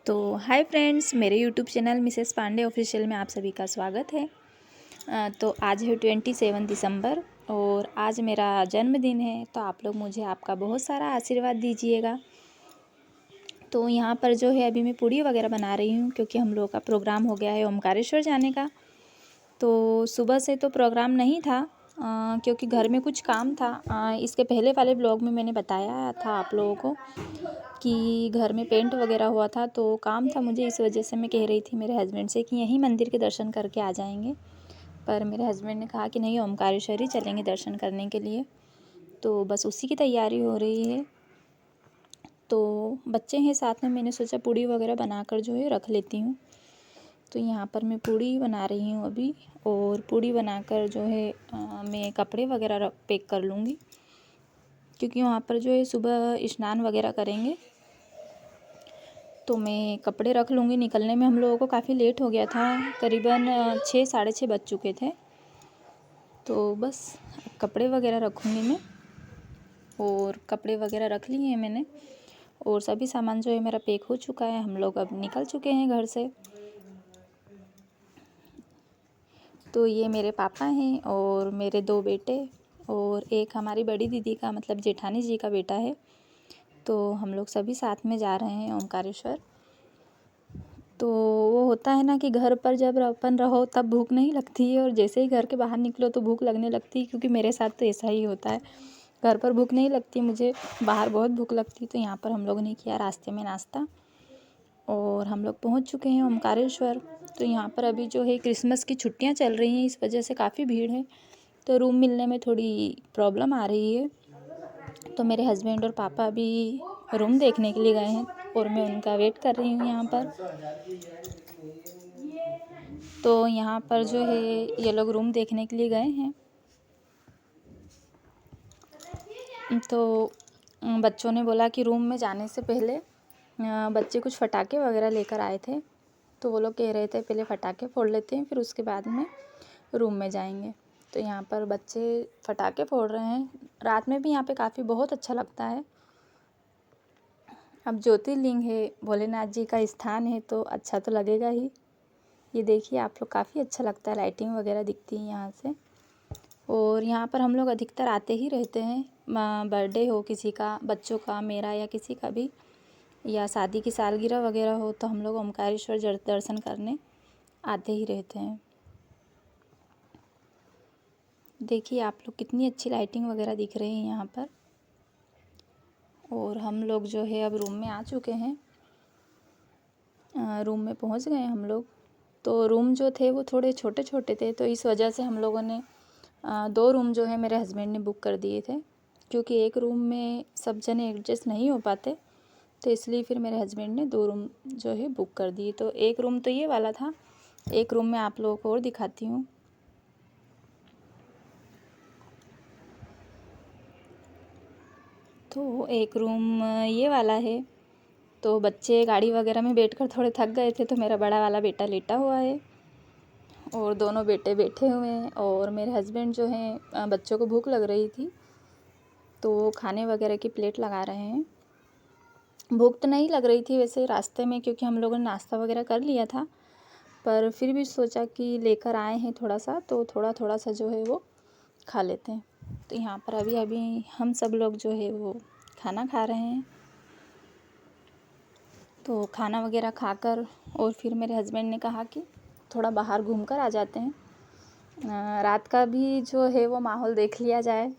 तो hi friends, मेरे YouTube channel Mrs Pandey official में आप सभी का स्वागत है। तो आज है 27 दिसंबर और आज मेरा जन्मदिन है। तो आप लोग मुझे आपका बहुत सारा आशीर्वाद दीजिएगा। तो यहाँ पर जो है अभी मैं पूड़ी वगैरह बना रही हूँ क्योंकि हम लोगों का प्रोग्राम हो गया है ओमकारेश्वर जाने का। तो सुबह से तो प्रोग्राम नहीं था क्योंकि घर में कुछ काम था। इसके पहले वाले ब्लॉग में मैंने बताया था आप लोगों को कि घर में पेंट वगैरह हुआ था, तो काम था मुझे, इस वजह से मैं कह रही थी मेरे हस्बैंड से कि यहीं मंदिर के दर्शन करके आ जाएंगे। पर मेरे हस्बैंड ने कहा कि नहीं, ओमकारेश्वर ही चलेंगे दर्शन करने के लिए। तो बस उसी की तैयारी हो रही है। तो बच्चे हैं साथ में, मैंने सोचा पूड़ी वगैरह बनाकर जो है रख लेती हूँ। तो यहाँ पर मैं पूड़ी बना रही हूँ अभी, और पूड़ी बनाकर जो है मैं कपड़े वगैरह पैक कर लूँगी क्योंकि वहाँ पर जो है सुबह स्नान वगैरह करेंगे। तो मैं कपड़े रख लूँगी। निकलने में हम लोगों को काफ़ी लेट हो गया था, करीबन 6 साढ़े 6 बज चुके थे। तो बस कपड़े वगैरह रखूँगी मैं, और कपड़े वगैरह रख लिए हैं मैंने, और सभी सामान जो है मेरा पैक हो चुका है। हम लोग अब निकल चुके हैं घर से। तो ये मेरे पापा हैं और मेरे 2 बेटे, और एक हमारी बड़ी दीदी का मतलब जेठानी जी का बेटा है। तो हम लोग सभी साथ में जा रहे हैं ओमकारेश्वर। तो वो होता है ना कि घर पर जब अपन रहो तब भूख नहीं लगती है, और जैसे ही घर के बाहर निकलो तो भूख लगने लगती है, क्योंकि मेरे साथ तो ऐसा ही होता है। घर पर भूख नहीं लगती मुझे, बाहर बहुत भूख लगती। तो यहाँ पर हम लोगों ने किया रास्ते में नाश्ता, और हम लोग पहुँच चुके हैं ओमकारेश्वर। तो यहाँ पर अभी जो है क्रिसमस की छुट्टियाँ चल रही हैं, इस वजह से काफ़ी भीड़ है, तो रूम मिलने में थोड़ी प्रॉब्लम आ रही है। तो मेरे हस्बैंड और पापा अभी रूम देखने के लिए गए हैं और मैं उनका वेट कर रही हूँ यहाँ पर। तो यहाँ पर जो है ये लोग रूम देखने के लिए गए हैं। तो बच्चों ने बोला कि रूम में जाने से पहले बच्चे कुछ फटाके वगैरह लेकर आए थे, तो वो लोग कह रहे थे पहले फटाके फोड़ लेते हैं, फिर उसके बाद में रूम में जाएंगे। तो यहाँ पर बच्चे फटाके फोड़ रहे हैं। रात में भी यहाँ पे काफ़ी बहुत अच्छा लगता है। अब ज्योतिर्लिंग है, भोलेनाथ जी का स्थान है, तो अच्छा तो लगेगा ही। ये देखिए आप लोग, काफ़ी अच्छा लगता है, लाइटिंग वगैरह दिखती है यहाँ से। और यहाँ पर हम लोग अधिकतर आते ही रहते हैं। बर्थडे हो किसी का, बच्चों का, मेरा या किसी का भी, या शादी की सालगिरह वगैरह हो, तो हम लोग ओमकारेश्वर दर्शन करने आते ही रहते हैं। देखिए आप लोग, कितनी अच्छी लाइटिंग वगैरह दिख रही है यहाँ पर। और हम लोग जो है अब रूम में आ चुके हैं, रूम में पहुँच गए हम लोग। तो रूम जो थे वो थोड़े छोटे छोटे थे, तो इस वजह से हम लोगों ने 2 रूम जो है मेरे हस्बैंड ने बुक कर दिए थे, क्योंकि एक रूम में सब जने एडजस्ट नहीं हो पाते। तो इसलिए फिर मेरे हस्बैंड ने 2 रूम जो है बुक कर दिए। तो एक रूम तो ये वाला था, एक रूम मैं आप लोगों को और दिखाती हूँ। तो एक रूम ये वाला है। तो बच्चे गाड़ी वगैरह में बैठकर थोड़े थक गए थे, तो मेरा बड़ा वाला बेटा लेटा हुआ है और दोनों बेटे बैठे हुए हैं। और मेरे हस्बैंड जो हैं, बच्चों को भूख लग रही थी तो वो खाने वगैरह की प्लेट लगा रहे हैं। भूख तो नहीं लग रही थी वैसे रास्ते में, क्योंकि हम लोगों ने नाश्ता वगैरह कर लिया था, पर फिर भी सोचा कि लेकर आए हैं थोड़ा सा, तो थोड़ा थोड़ा सा जो है वो खा लेते हैं। तो यहाँ पर अभी अभी हम सब लोग जो है वो खाना खा रहे हैं। तो खाना वगैरह खाकर और फिर मेरे हस्बैंड ने कहा कि थोड़ा बाहर घूम कर आ जाते हैं, रात का भी जो है वो माहौल देख लिया जाए।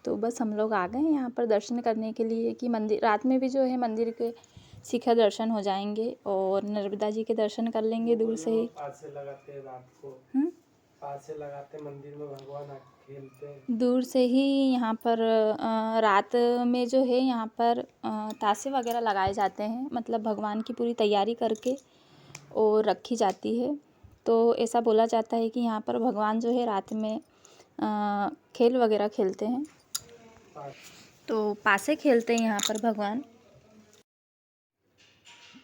तो बस हम लोग आ गए हैं यहाँ पर दर्शन करने के लिए, कि मंदिर रात में भी जो है मंदिर के शिखर दर्शन हो जाएंगे और नर्मदा जी के दर्शन कर लेंगे दूर से ही। पास से लगाते हैं रात को, पास से लगाते मंदिर में, भगवान आके खेलते हैं दूर से ही। यहाँ पर रात में जो है यहाँ पर ताशे वगैरह लगाए जाते हैं, मतलब भगवान की पूरी तैयारी करके और रखी जाती है। तो ऐसा बोला जाता है कि यहाँ पर भगवान जो है रात में खेल वगैरह खेलते हैं, तो पासे खेलते हैं यहाँ पर भगवान।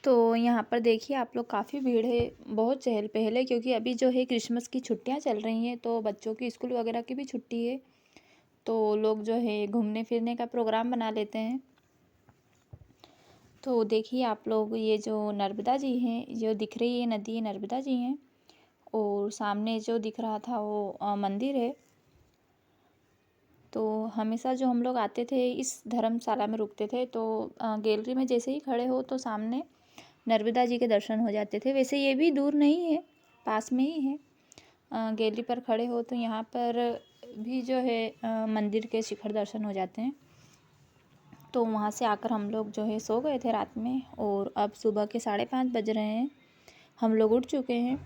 तो यहाँ पर देखिए आप लोग, काफ़ी भीड़ है, बहुत चहल पहल है, क्योंकि अभी जो है क्रिसमस की छुट्टियाँ चल रही हैं, तो बच्चों की स्कूल वगैरह की भी छुट्टी है, तो लोग जो है घूमने फिरने का प्रोग्राम बना लेते हैं। तो देखिए आप लोग, ये जो नर्मदा जी हैं, जो दिख रही है नदी, नर्मदा जी हैं। और सामने जो दिख रहा था वो मंदिर है। तो हमेशा जो हम लोग आते थे इस धर्मशाला में रुकते थे, तो गैलरी में जैसे ही खड़े हो तो सामने नर्मदा जी के दर्शन हो जाते थे। वैसे ये भी दूर नहीं है, पास में ही है। गैलरी पर खड़े हो तो यहाँ पर भी जो है मंदिर के शिखर दर्शन हो जाते हैं। तो वहाँ से आकर हम लोग जो है सो गए थे रात में, और अब सुबह के 5:30 बज रहे हैं, हम लोग उठ चुके हैं।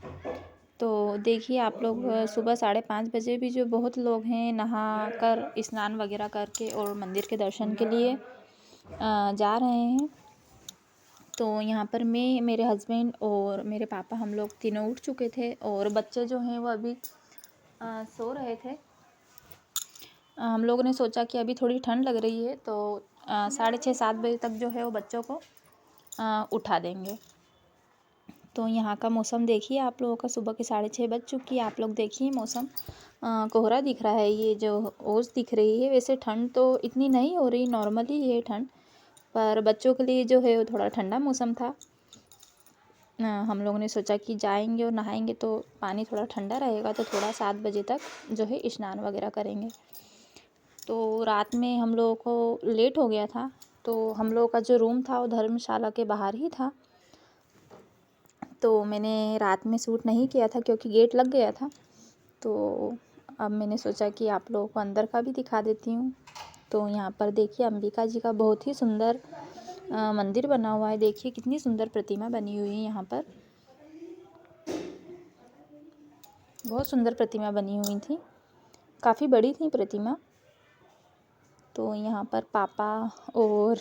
तो देखिए आप लोग, सुबह 5:30 बजे भी जो बहुत लोग हैं नहा कर स्नान वगैरह करके और मंदिर के दर्शन के लिए जा रहे हैं। तो यहाँ पर मैं, मेरे हस्बैंड और मेरे पापा, हम लोग तीनों उठ चुके थे, और बच्चे जो हैं वो अभी सो रहे थे। हम लोगों ने सोचा कि अभी थोड़ी ठंड लग रही है, तो 6:30-7 बजे तक जो है वो बच्चों को उठा देंगे। तो यहाँ का मौसम देखिए आप लोगों का, सुबह के 6:30 बज चुकी है। आप लोग देखिए मौसम, कोहरा दिख रहा है, ये जो ओस दिख रही है। वैसे ठंड तो इतनी नहीं हो रही, नॉर्मली है ठंड, पर बच्चों के लिए जो है वो थोड़ा ठंडा मौसम था। हम लोगों ने सोचा कि जाएंगे और नहाएंगे तो पानी थोड़ा ठंडा रहेगा, तो थोड़ा 7 बजे तक जो है स्नान वगैरह करेंगे। तो रात में हम लोगों को लेट हो गया था, तो हम लोगों का जो रूम था वो धर्मशाला के बाहर ही था। तो मैंने रात में शूट नहीं किया था क्योंकि गेट लग गया था। तो अब मैंने सोचा कि आप लोगों को अंदर का भी दिखा देती हूँ। तो यहाँ पर देखिए अंबिका जी का बहुत ही सुंदर मंदिर बना हुआ है। देखिए कितनी सुंदर प्रतिमा बनी हुई है यहाँ पर, बहुत सुंदर प्रतिमा बनी हुई थी, काफ़ी बड़ी थी प्रतिमा। तो यहाँ पर पापा और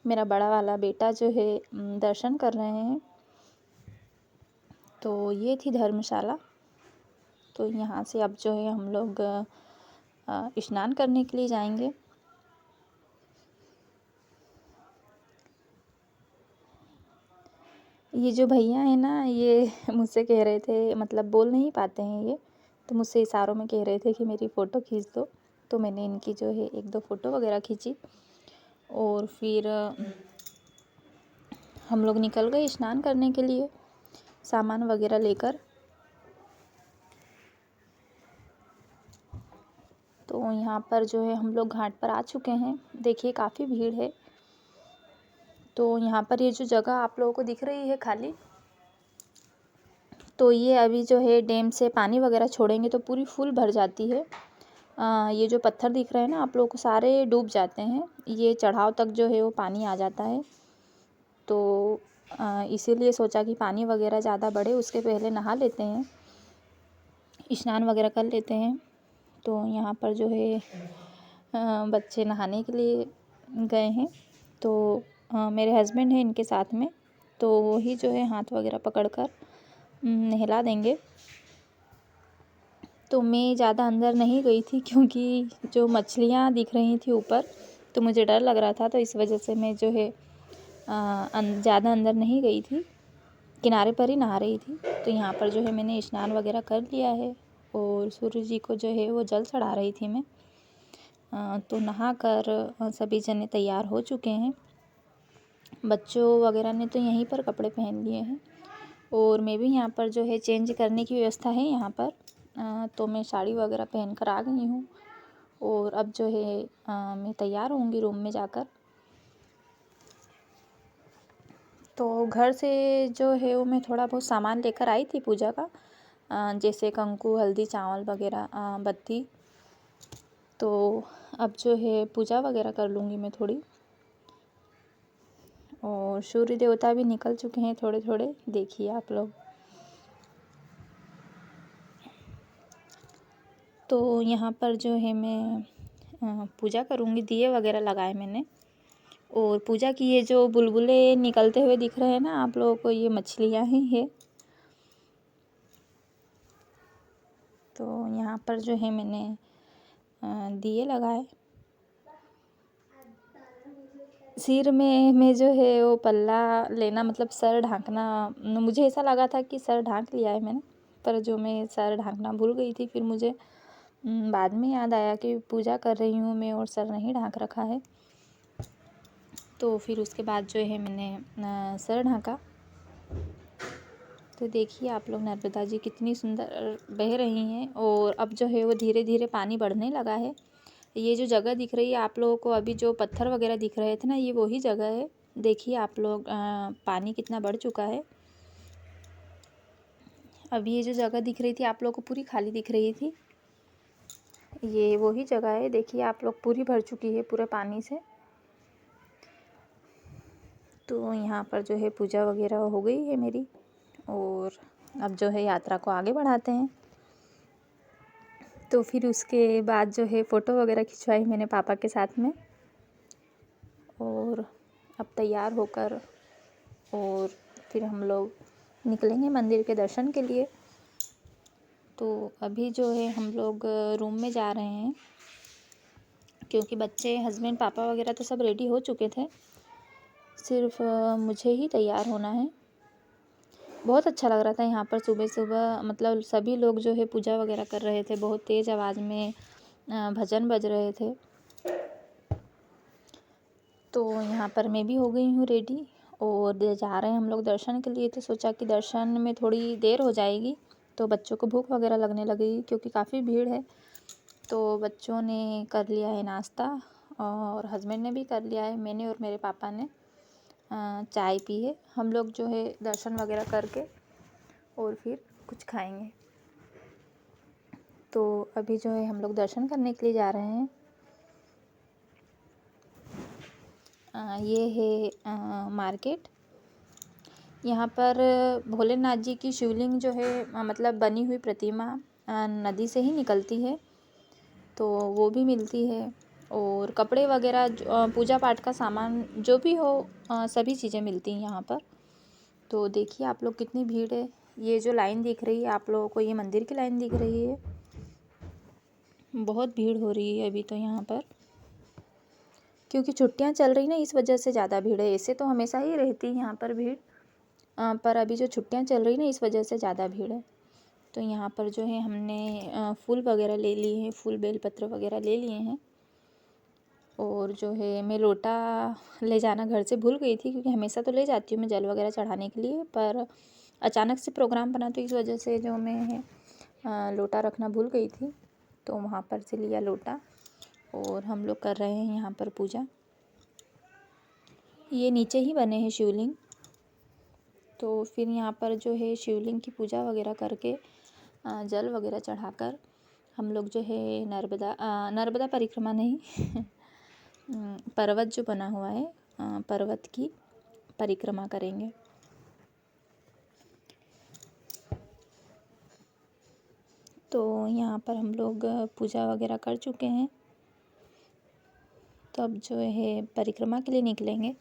मेरा बड़ा वाला बेटा जो है दर्शन कर रहे हैं। तो ये थी धर्मशाला। तो यहाँ से अब जो है हम लोग स्नान करने के लिए जाएंगे। ये जो भैया है ना, ये मुझसे कह रहे थे, मतलब बोल नहीं पाते हैं ये, तो मुझसे इशारों में कह रहे थे कि मेरी फ़ोटो खींच दो। तो मैंने इनकी जो है 1-2 फ़ोटो वगैरह खींची, और फिर हम लोग निकल गए स्नान करने के लिए सामान वगैरह लेकर। तो यहाँ पर जो है हम लोग घाट पर आ चुके हैं। देखिए काफ़ी भीड़ है। तो यहाँ पर ये जो जगह आप लोगों को दिख रही है खाली, तो ये अभी जो है डैम से पानी वगैरह छोड़ेंगे तो पूरी फुल भर जाती है। ये जो पत्थर दिख रहे हैं ना आप लोगों को, सारे डूब जाते हैं। ये चढ़ाव तक जो है वो पानी आ जाता है। तो इसीलिए सोचा कि पानी वगैरह ज़्यादा बढ़े उसके पहले नहा लेते हैं, स्नान वगैरह कर लेते हैं। तो यहाँ पर जो है बच्चे नहाने के लिए गए हैं। तो मेरे हस्बैंड हैं इनके साथ में, तो वही जो है हाथ वगैरह पकड़कर नहला देंगे। तो मैं ज़्यादा अंदर नहीं गई थी क्योंकि जो मछलियाँ दिख रही थी ऊपर, तो मुझे डर लग रहा था, तो इस वजह से मैं जो है ज़्यादा अंदर नहीं गई थी, किनारे पर ही नहा रही थी। तो यहाँ पर जो है मैंने स्नान वगैरह कर लिया है, और सूर्य जी को जो है वो जल चढ़ा रही थी मैं। तो नहा कर सभी जने तैयार हो चुके हैं। बच्चों वगैरह ने तो यहीं पर कपड़े पहन लिए हैं, और मैं भी यहाँ पर जो है चेंज करने की व्यवस्था है यहाँ पर। तो मैं साड़ी वगैरह पहन कर आ गई हूँ, और अब जो है मैं तैयार होंगी रूम में जाकर। तो घर से जो है वो मैं थोड़ा बहुत सामान लेकर आई थी पूजा का, जैसे कंकु, हल्दी, चावल वगैरह, बत्ती। तो अब जो है पूजा वगैरह कर लूँगी मैं थोड़ी। और सूर्य देवता भी निकल चुके हैं थोड़े थोड़े, देखिए आप लोग। तो यहाँ पर जो है मैं पूजा करूँगी, दिए वगैरह लगाए मैंने। और पूजा की ये जो बुलबुले निकलते हुए दिख रहे हैं ना आप लोगों को, ये मछलियाँ ही है। तो यहाँ पर जो है मैंने दिए लगाए। सिर में मैं जो है वो पल्ला लेना, मतलब सर ढाँकना, मुझे ऐसा लगा था कि सर ढाँक लिया है मैंने, पर जो मैं सर ढाँकना भूल गई थी। फिर मुझे बाद में याद आया कि पूजा कर रही हूँ मैं और सर नहीं ढाँक रखा है। तो फिर उसके बाद जो है मैंने सर ढका। तो देखिए आप लोग नर्मदा जी कितनी सुंदर बह रही हैं और अब जो है वो धीरे धीरे पानी बढ़ने लगा है। ये जो जगह दिख रही है आप लोगों को, अभी जो पत्थर वगैरह दिख रहे थे ना, ये वही जगह है। देखिए आप लोग पानी कितना बढ़ चुका है। अभी ये जो जगह दिख रही थी आप लोगों को पूरी खाली दिख रही थी, ये वही जगह है। देखिए आप लोग पूरी भर चुकी है पूरे पानी से। तो यहाँ पर जो है पूजा वगैरह हो गई है मेरी, और अब जो है यात्रा को आगे बढ़ाते हैं। तो फिर उसके बाद जो है फ़ोटो वगैरह खिंचवाई मैंने पापा के साथ में, और अब तैयार होकर और फिर हम लोग निकलेंगे मंदिर के दर्शन के लिए। तो अभी जो है हम लोग रूम में जा रहे हैं, क्योंकि बच्चे, हस्बैंड, पापा वगैरह तो सब रेडी हो चुके थे, सिर्फ मुझे ही तैयार होना है। बहुत अच्छा लग रहा था यहाँ पर सुबह सुबह, मतलब सभी लोग जो है पूजा वगैरह कर रहे थे, बहुत तेज़ आवाज़ में भजन बज रहे थे। तो यहाँ पर मैं भी हो गई हूँ रेडी और जा रहे हैं हम लोग दर्शन के लिए। तो सोचा कि दर्शन में थोड़ी देर हो जाएगी तो बच्चों को भूख वगैरह लगने लगेगी, क्योंकि काफ़ी भीड़ है। तो बच्चों ने कर लिया है नाश्ता और हस्बैंड ने भी कर लिया है, मैंने और मेरे पापा ने चाय पी है। हम लोग जो है दर्शन वगैरह करके और फिर कुछ खाएंगे। तो अभी जो है हम लोग दर्शन करने के लिए जा रहे हैं। ये है मार्केट। यहाँ पर भोलेनाथ जी की शिवलिंग जो है मतलब बनी हुई प्रतिमा नदी से ही निकलती है, तो वो भी मिलती है। और कपड़े वगैरह पूजा पाठ का सामान जो भी हो सभी चीज़ें मिलती हैं यहाँ पर। तो देखिए आप लोग कितनी भीड़ है। ये जो लाइन दिख रही है आप लोगों को, ये मंदिर की लाइन दिख रही है। बहुत भीड़ हो रही है अभी तो यहाँ पर, क्योंकि छुट्टियाँ चल रही ना, इस वजह से ज़्यादा भीड़ है। ऐसे तो हमेशा ही रहती है यहाँ पर भीड़, पर अभी जो छुट्टियाँ चल रही ना, इस वजह से ज़्यादा भीड़ है। तो यहाँ पर जो है हमने फूल वगैरह ले लिए हैं, फूल बेलपत्र वगैरह ले लिए हैं। और जो है मैं लोटा ले जाना घर से भूल गई थी, क्योंकि हमेशा तो ले जाती हूँ मैं जल वगैरह चढ़ाने के लिए, पर अचानक से प्रोग्राम बना तो इस वजह से जो मैं लोटा रखना भूल गई थी। तो वहाँ पर से लिया लोटा और हम लोग कर रहे हैं यहाँ पर पूजा। ये नीचे ही बने हैं शिवलिंग। तो फिर यहाँ पर जो है शिवलिंग की पूजा वगैरह करके जल वगैरह चढ़ाकर हम लोग जो है नर्मदा परिक्रमा नहीं पर्वत जो बना हुआ है पर्वत की परिक्रमा करेंगे। तो यहाँ पर हम लोग पूजा वगैरह कर चुके हैं, तो अब जो है परिक्रमा के लिए निकलेंगे।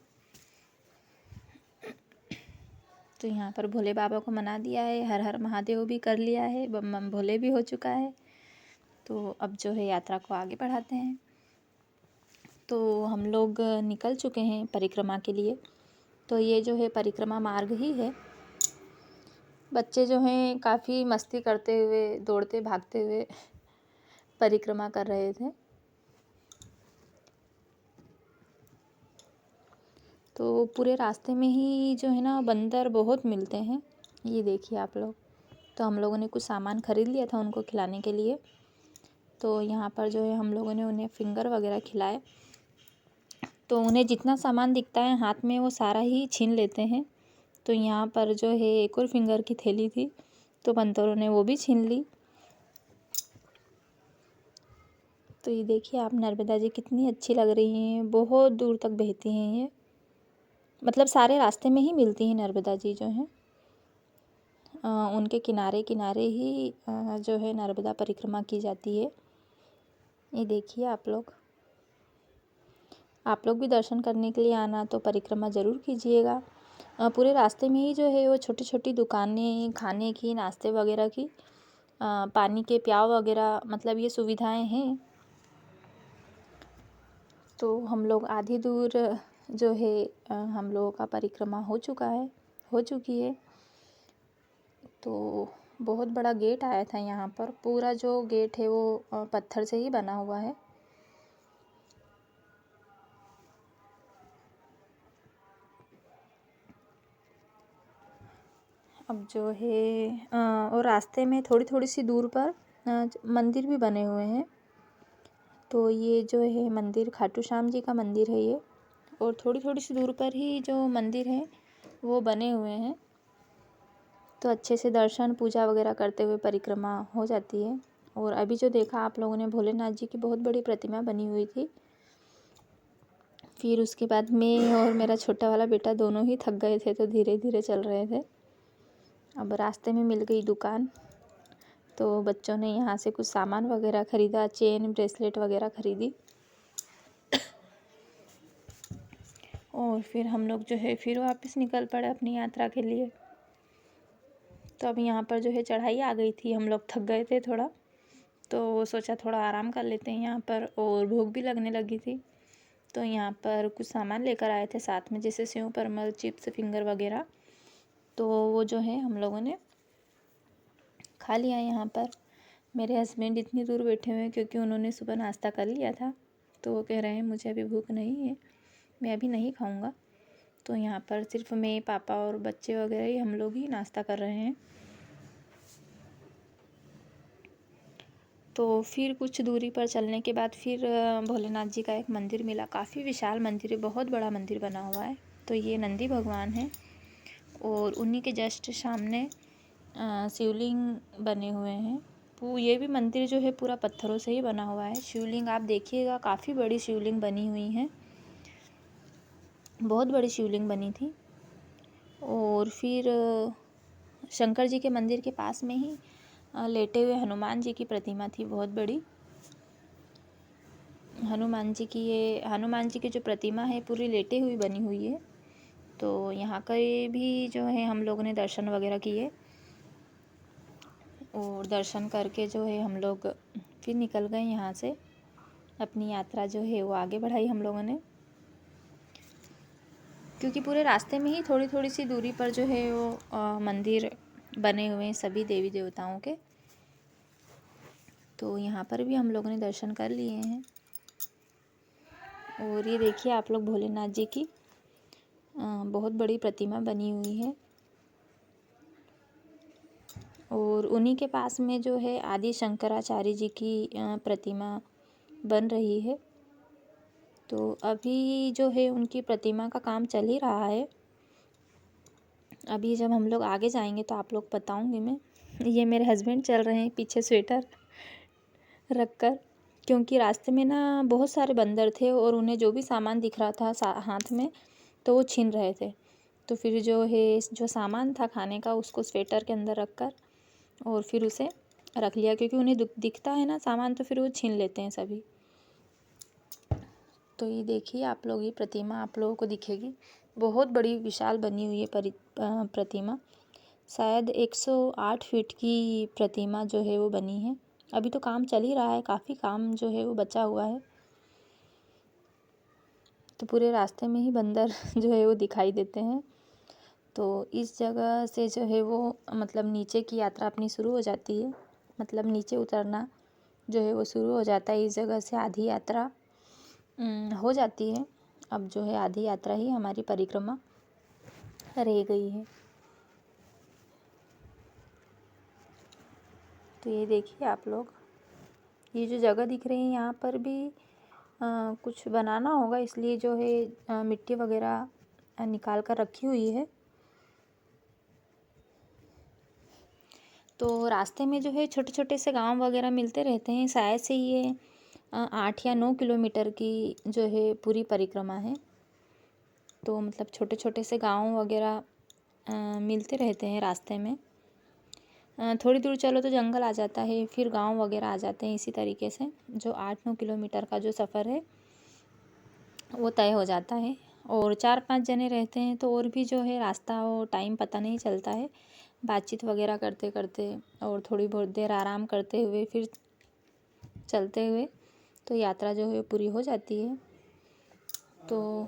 तो यहाँ पर भोले बाबा को मना दिया है, हर हर महादेव भी कर लिया है, बम बम भोले भी हो चुका है। तो अब जो है यात्रा को आगे बढ़ाते हैं। तो हम लोग निकल चुके हैं परिक्रमा के लिए। तो ये जो है परिक्रमा मार्ग ही है। बच्चे जो हैं काफ़ी मस्ती करते हुए, दौड़ते भागते हुए परिक्रमा कर रहे थे। तो पूरे रास्ते में ही जो है ना बंदर बहुत मिलते हैं, ये देखिए आप लोग। तो हम लोगों ने कुछ सामान ख़रीद लिया था उनको खिलाने के लिए। तो यहाँ पर जो है हम लोगों ने उन्हें फिंगर वगैरह खिलाए। तो उन्हें जितना सामान दिखता है हाथ में वो सारा ही छीन लेते हैं। तो यहाँ पर जो है एक और फिंगर की थैली थी, तो बंदरों ने वो भी छीन ली। तो ये देखिए आप नर्मदा जी कितनी अच्छी लग रही हैं, बहुत दूर तक बहती हैं ये, मतलब सारे रास्ते में ही मिलती हैं नर्मदा जी जो हैं। उनके किनारे किनारे ही जो है नर्मदा परिक्रमा की जाती है। ये देखिए आप लोग भी दर्शन करने के लिए आना तो परिक्रमा ज़रूर कीजिएगा। पूरे रास्ते में ही जो है वो छोटी छोटी दुकानें, खाने की, नाश्ते वगैरह की, पानी के प्याव वगैरह, मतलब ये सुविधाएं हैं। तो हम लोग आधी दूर जो है हम लोगों का परिक्रमा हो चुकी है। तो बहुत बड़ा गेट आया था यहाँ पर, पूरा जो गेट है वो पत्थर से ही बना हुआ है। अब जो है और रास्ते में थोड़ी थोड़ी सी दूर पर मंदिर भी बने हुए हैं। तो ये जो है मंदिर खाटू श्याम जी का मंदिर है ये, और थोड़ी थोड़ी सी दूर पर ही जो मंदिर है वो बने हुए हैं। तो अच्छे से दर्शन पूजा वगैरह करते हुए परिक्रमा हो जाती है। और अभी जो देखा आप लोगों ने, भोलेनाथ जी की बहुत बड़ी प्रतिमा बनी हुई थी। फिर उसके बाद मैं और मेरा छोटा वाला बेटा दोनों ही थक गए थे, तो धीरे धीरे चल रहे थे। अब रास्ते में मिल गई दुकान, तो बच्चों ने यहाँ से कुछ सामान वगैरह ख़रीदा, चेन ब्रेसलेट वगैरह ख़रीदी। और फिर हम लोग जो है फिर वापस निकल पड़े अपनी यात्रा के लिए। तो अब यहाँ पर जो है चढ़ाई आ गई थी, हम लोग थक गए थे थोड़ा, तो सोचा थोड़ा आराम कर लेते हैं यहाँ पर, और भूख भी लगने लगी थी। तो यहाँ पर कुछ सामान लेकर आए थे साथ में, जैसे सेव परमल, चिप्स, फिंगर वगैरह। तो वो जो है हम लोगों ने खा लिया यहाँ पर। मेरे हस्बैंड इतनी दूर बैठे हुए हैं क्योंकि उन्होंने सुबह नाश्ता कर लिया था, तो वो कह रहे हैं मुझे अभी भूख नहीं है, मैं अभी नहीं खाऊंगा। तो यहाँ पर सिर्फ मैं, पापा और बच्चे वगैरह ही हम लोग ही नाश्ता कर रहे हैं। तो फिर कुछ दूरी पर चलने के बाद फिर भोलेनाथ जी का एक मंदिर मिला। काफ़ी विशाल मंदिर है, बहुत बड़ा मंदिर बना हुआ है। तो ये नंदी भगवान है, और उन्हीं के जस्ट सामने शिवलिंग बने हुए हैं। ये भी मंदिर जो है पूरा पत्थरों से ही बना हुआ है। शिवलिंग आप देखिएगा, काफ़ी बड़ी शिवलिंग बनी हुई है, बहुत बड़ी शिवलिंग बनी थी। और फिर शंकर जी के मंदिर के पास में ही लेटे हुए हनुमान जी की प्रतिमा थी, बहुत बड़ी। हनुमान जी की जो प्रतिमा है पूरी लेटे हुई बनी हुई है। तो यहाँ का भी जो है हम लोगों ने दर्शन वगैरह किए, और दर्शन करके जो है हम लोग फिर निकल गए यहाँ से। अपनी यात्रा जो है वो आगे बढ़ाई हम लोगों ने, क्योंकि पूरे रास्ते में ही थोड़ी थोड़ी सी दूरी पर जो है वो मंदिर बने हुए हैं सभी देवी देवताओं के। तो यहाँ पर भी हम लोगों ने दर्शन कर लिए हैं। और ये देखिए आप लोग, भोलेनाथ जी की बहुत बड़ी प्रतिमा बनी हुई है, और उन्हीं के पास में जो है आदि शंकराचार्य जी की प्रतिमा बन रही है। तो अभी जो है उनकी प्रतिमा का काम चल ही रहा है। अभी जब हम लोग आगे जाएंगे तो आप लोग बताऊंगी मैं। ये मेरे हस्बैंड चल रहे हैं पीछे स्वेटर रख कर, क्योंकि रास्ते में ना बहुत सारे बंदर थे, और उन्हें जो भी सामान दिख रहा था हाथ में तो वो छीन रहे थे। तो फिर जो सामान था खाने का, उसको स्वेटर के अंदर रख कर और फिर उसे रख लिया, क्योंकि उन्हें दिखता है ना सामान, तो फिर वो छीन लेते हैं सभी। तो ये देखिए आप लोग, ये प्रतिमा आप लोगों को दिखेगी, बहुत बड़ी विशाल बनी हुई है प्रतिमा। शायद 108 फीट की प्रतिमा जो है वो बनी है। अभी तो काम चल ही रहा है, काफ़ी काम जो है वो बचा हुआ है। तो पूरे रास्ते में ही बंदर जो है वो दिखाई देते हैं। तो इस जगह से जो है वो मतलब नीचे की यात्रा अपनी शुरू हो जाती है, मतलब नीचे उतरना जो है वो शुरू हो जाता है। इस जगह से आधी यात्रा हो जाती है। अब जो है आधी यात्रा ही हमारी परिक्रमा रह गई है। तो ये देखिए आप लोग, ये जो जगह दिख रही है यहाँ पर भी कुछ बनाना होगा, इसलिए जो है मिट्टी वगैरह निकाल कर रखी हुई है। तो रास्ते में जो है छोटे छोटे से गांव वगैरह मिलते रहते हैं। शायद से ये 8 या 9 किलोमीटर की जो है पूरी परिक्रमा है। तो मतलब छोटे छोटे से गांव वगैरह मिलते रहते हैं रास्ते में। थोड़ी दूर चलो तो जंगल आ जाता है, फिर गांव वगैरह आ जाते हैं। इसी तरीके से जो 8-9 किलोमीटर का जो सफ़र है वो तय हो जाता है। और 4-5 जने रहते हैं तो और भी जो है रास्ता वो टाइम पता नहीं चलता है, बातचीत वगैरह करते करते और थोड़ी बहुत देर आराम करते हुए फिर चलते हुए तो यात्रा जो है पूरी हो जाती है। तो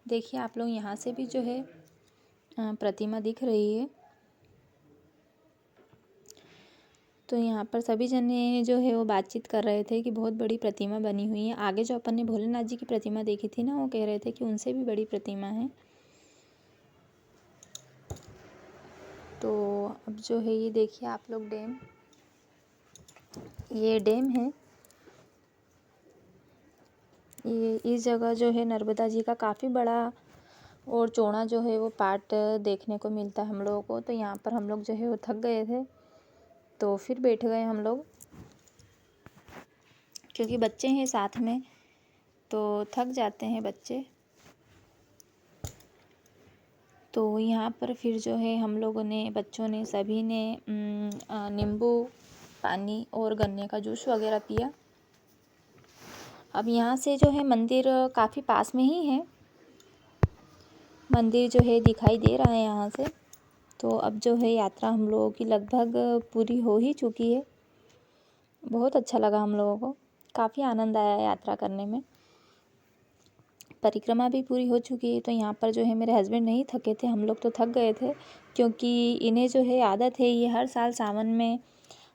देखिए आप लोग, यहाँ से भी जो है प्रतिमा दिख रही है। तो यहाँ पर सभी जने जो है वो बातचीत कर रहे थे कि बहुत बड़ी प्रतिमा बनी हुई है। आगे जो अपन ने भोलेनाथ जी की प्रतिमा देखी थी ना, वो कह रहे थे कि उनसे भी बड़ी प्रतिमा है। तो अब जो है ये देखिए आप लोग डैम, ये डैम है। ये इस जगह जो है नर्मदा जी का काफ़ी बड़ा और चौड़ा जो है वो पार्ट देखने को मिलता है हम लोगों को। तो यहाँ पर हम लोग जो है वो थक गए थे, तो फिर बैठ गए हम लोग, क्योंकि बच्चे हैं साथ में तो थक जाते हैं बच्चे। तो यहाँ पर फिर जो है हम लोगों ने, बच्चों ने, सभी ने नींबू पानी और गन्ने का जूस वगैरह पिया। अब यहाँ से जो है मंदिर काफ़ी पास में ही है, मंदिर जो है दिखाई दे रहा है यहाँ से। तो अब जो है यात्रा हम लोगों की लगभग पूरी हो ही चुकी है। बहुत अच्छा लगा हम लोगों को, काफ़ी आनंद आया यात्रा करने में। परिक्रमा भी पूरी हो चुकी है। तो यहाँ पर जो है मेरे हस्बैंड नहीं थके थे, हम लोग तो थक गए थे, क्योंकि इन्हें जो है आदत है, ये हर साल सावन में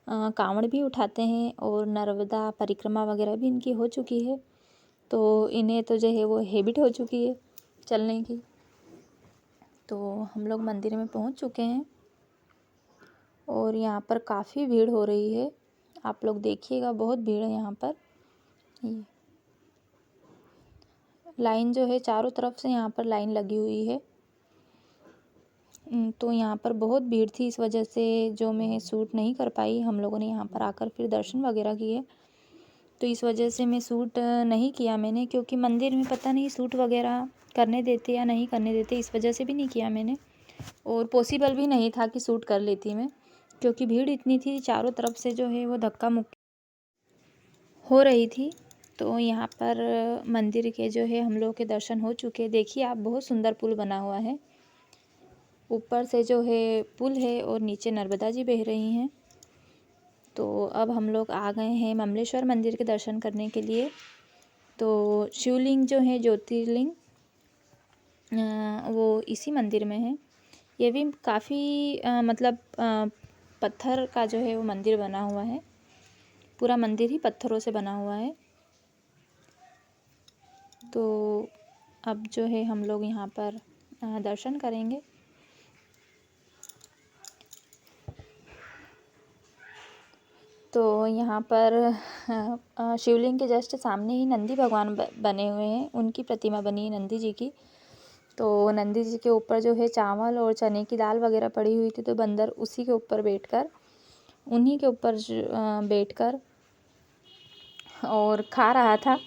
कांवड़ भी उठाते हैं और नर्मदा परिक्रमा वगैरह भी इनकी हो चुकी है। तो इन्हें तो जो है वो हैबिट हो चुकी है चलने की। तो हम लोग मंदिर में पहुँच चुके हैं और यहाँ पर काफ़ी भीड़ हो रही है, आप लोग देखिएगा, बहुत भीड़ है यहाँ पर। ये लाइन जो है चारों तरफ से यहाँ पर लाइन लगी हुई है। तो यहाँ पर बहुत भीड़ थी, इस वजह से जो मैं शूट नहीं कर पाई। हम लोगों ने यहाँ पर आकर फिर दर्शन वगैरह किए, तो इस वजह से मैं शूट नहीं किया मैंने, क्योंकि मंदिर में पता नहीं शूट वगैरह करने देते या नहीं करने देते, इस वजह से भी नहीं किया मैंने। और पॉसिबल भी नहीं था कि शूट कर लेती मैं, क्योंकि भीड़ इतनी थी, चारों तरफ से जो है वो धक्का मुक्की हो रही थी। तो यहाँ पर मंदिर के जो है हम लोग के दर्शन हो चुके। देखिए आप, बहुत सुंदर पुल बना हुआ है, ऊपर से जो है पुल है और नीचे नर्मदा जी बह रही हैं। तो अब हम लोग आ गए हैं ममलेश्वर मंदिर के दर्शन करने के लिए। तो शिवलिंग जो है, ज्योतिर्लिंग, वो इसी मंदिर में है। ये भी काफ़ी मतलब पत्थर का जो है वो मंदिर बना हुआ है, पूरा मंदिर ही पत्थरों से बना हुआ है। तो अब जो है हम लोग यहाँ पर दर्शन करेंगे। तो यहाँ पर शिवलिंग के जस्ट सामने ही नंदी भगवान बने हुए हैं, उनकी प्रतिमा बनी है नंदी जी की। तो नंदी जी के ऊपर जो है चावल और चने की दाल वगैरह पड़ी हुई थी, तो बंदर उसी के ऊपर बैठकर, उन्हीं के ऊपर बैठकर और खा रहा था।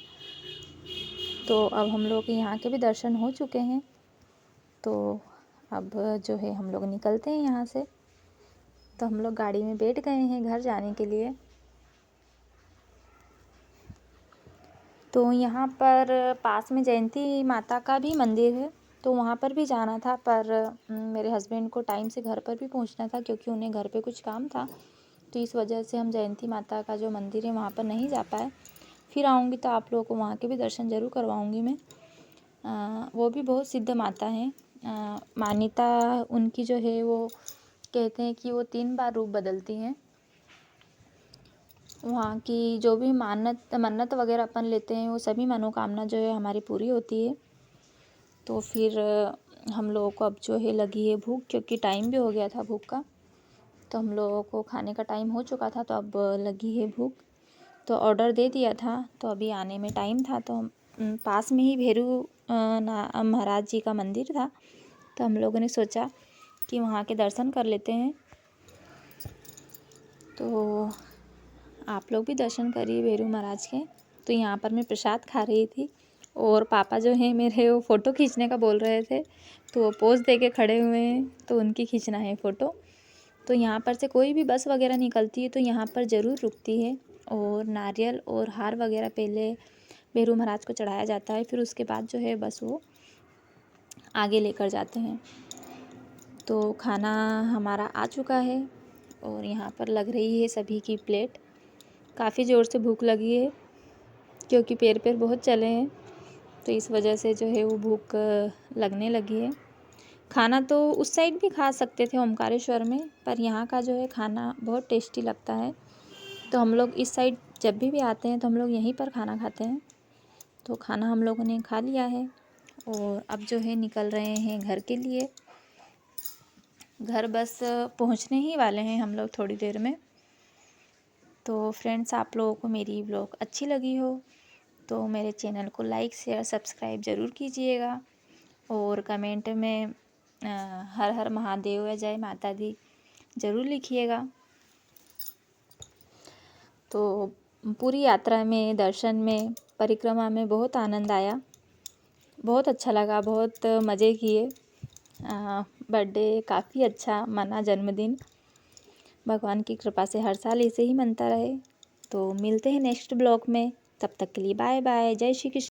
तो अब हम लोग यहाँ के भी दर्शन हो चुके हैं। तो अब जो है हम लोग निकलते हैं यहाँ से। तो हम लोग गाड़ी में बैठ गए हैं घर जाने के लिए। तो यहाँ पर पास में जयंती माता का भी मंदिर है, तो वहाँ पर भी जाना था, पर मेरे हस्बैंड को टाइम से घर पर भी पहुँचना था, क्योंकि उन्हें घर पे कुछ काम था। तो इस वजह से हम जयंती माता का जो मंदिर है वहाँ पर नहीं जा पाए। फिर आऊँगी तो आप लोगों को वहाँ के भी दर्शन ज़रूर करवाऊँगी मैं। वो भी बहुत सिद्ध माता हैं। मान्यता उनकी जो है वो कहते हैं कि वो 3 बार रूप बदलती हैं। वहाँ की जो भी मन्नत वगैरह अपन लेते हैं, वो सभी मनोकामना जो है हमारी पूरी होती है। तो फिर हम लोगों को अब जो है लगी है भूख, क्योंकि टाइम भी हो गया था भूख का। तो हम लोगों को खाने का टाइम हो चुका था, तो अब लगी है भूख। तो ऑर्डर दे दिया था, तो अभी आने में टाइम था। तो पास में ही भैरू महाराज जी का मंदिर था, तो हम लोगों ने सोचा कि वहाँ के दर्शन कर लेते हैं। तो आप लोग भी दर्शन करिए भैरू महाराज के। तो यहाँ पर मैं प्रसाद खा रही थी, और पापा जो हैं मेरे, वो फ़ोटो खींचने का बोल रहे थे, तो वो पोज दे के खड़े हुए हैं, तो उनकी खींचना है फ़ोटो। तो यहाँ पर से कोई भी बस वगैरह निकलती है तो यहाँ पर ज़रूर रुकती है, और नारियल और हार वगैरह पहले भैरू महाराज को चढ़ाया जाता है, फिर उसके बाद जो है बस वो आगे लेकर जाते हैं। तो खाना हमारा आ चुका है, और यहाँ पर लग रही है सभी की प्लेट। काफ़ी ज़ोर से भूख लगी है, क्योंकि पैर बहुत चले हैं, तो इस वजह से जो है वो भूख लगने लगी है। खाना तो उस साइड भी खा सकते थे ओमकारेश्वर में, पर यहाँ का जो है खाना बहुत टेस्टी लगता है। तो हम लोग इस साइड जब भी आते हैं तो हम लोग यहीं पर खाना खाते हैं। तो खाना हम लोगों ने खा लिया है, और अब जो है निकल रहे हैं घर के लिए। घर बस पहुंचने ही वाले हैं हम लोग थोड़ी देर में। तो फ्रेंड्स, आप लोगों को मेरी व्लॉग अच्छी लगी हो तो मेरे चैनल को लाइक शेयर सब्सक्राइब ज़रूर कीजिएगा और कमेंट में हर हर महादेव या जय माता दी ज़रूर लिखिएगा। तो पूरी यात्रा में, दर्शन में, परिक्रमा में बहुत आनंद आया, बहुत अच्छा लगा, बहुत मज़े किए। बर्थडे काफ़ी अच्छा मना, जन्मदिन भगवान की कृपा से हर साल ऐसे ही मनता रहे। तो मिलते हैं नेक्स्ट ब्लॉग में, तब तक के लिए बाय बाय, जय श्री कृष्ण।